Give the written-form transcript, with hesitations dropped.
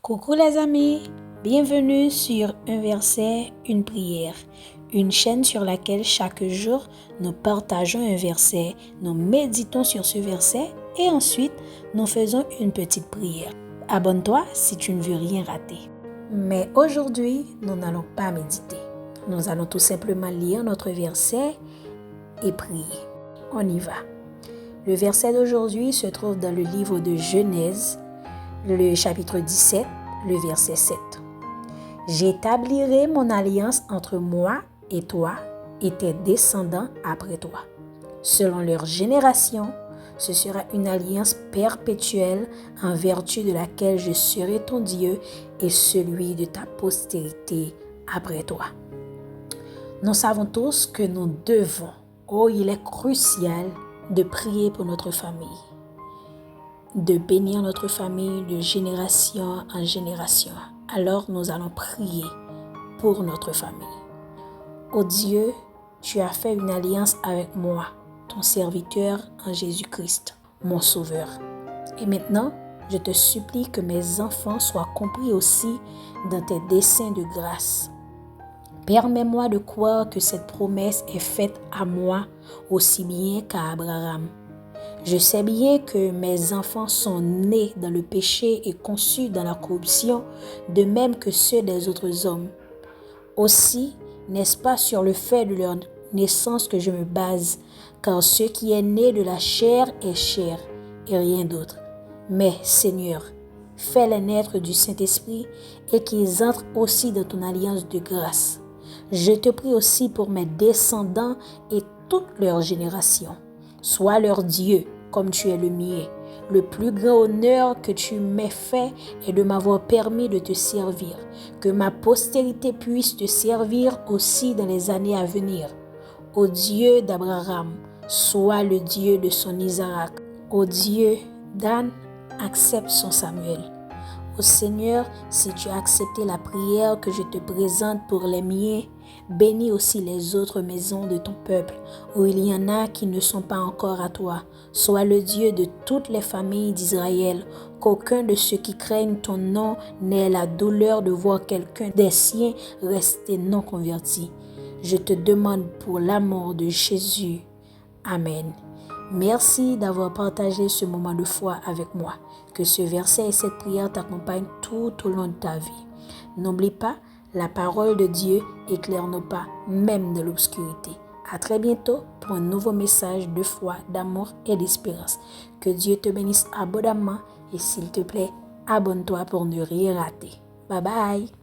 Coucou les amis, bienvenue sur Un verset, une prière, une chaîne sur laquelle chaque jour nous partageons un verset, nous méditons sur ce verset et ensuite nous faisons une petite prière. Abonne-toi si tu ne veux rien rater. Mais aujourd'hui, nous n'allons pas méditer. Nous allons tout simplement lire notre verset et prier. On y va. Le verset d'aujourd'hui se trouve dans le livre de Genèse, le chapitre 17, le verset 7. J'établirai mon alliance entre moi et toi et tes descendants après toi. Selon leur génération, ce sera une alliance perpétuelle en vertu de laquelle je serai ton Dieu et celui de ta postérité après toi. Nous savons tous que nous devons, il est crucial de prier pour notre famille, de bénir notre famille de génération en génération. Alors nous allons prier pour notre famille. Ô Dieu, tu as fait une alliance avec moi, ton serviteur en Jésus-Christ, mon Sauveur. Et maintenant, je te supplie que mes enfants soient compris aussi dans tes desseins de grâce. Permets-moi de croire que cette promesse est faite à moi aussi bien qu'à Abraham. Je sais bien que mes enfants sont nés dans le péché et conçus dans la corruption, de même que ceux des autres hommes. Aussi, n'est-ce pas sur le fait de leur naissance que je me base, car ce qui est né de la chair est chair et rien d'autre. Mais, Seigneur, fais-les naître du Saint-Esprit et qu'ils entrent aussi dans ton alliance de grâce. Je te prie aussi pour mes descendants et toutes leurs générations. Sois leur Dieu, comme tu es le mien. Le plus grand honneur que tu m'aies fait est de m'avoir permis de te servir. Que ma postérité puisse te servir aussi dans les années à venir. Ô Dieu d'Abraham, sois le Dieu de son Isaac. Ô Dieu d'Anne, accepte son Samuel. Ô Seigneur, si tu as accepté la prière que je te présente pour les miens, bénis aussi les autres maisons de ton peuple, où il y en a qui ne sont pas encore à toi. Sois le Dieu de toutes les familles d'Israël, qu'aucun de ceux qui craignent ton nom n'ait la douleur de voir quelqu'un des siens rester non converti. Je te demande pour l'amour de Jésus. Amen. Merci d'avoir partagé ce moment de foi avec moi. Que ce verset et cette prière t'accompagnent tout au long de ta vie. N'oublie pas, la parole de Dieu éclaire nos pas, même dans l'obscurité. À très bientôt pour un nouveau message de foi, d'amour et d'espérance. Que Dieu te bénisse abondamment et s'il te plaît, abonne-toi pour ne rien rater. Bye bye!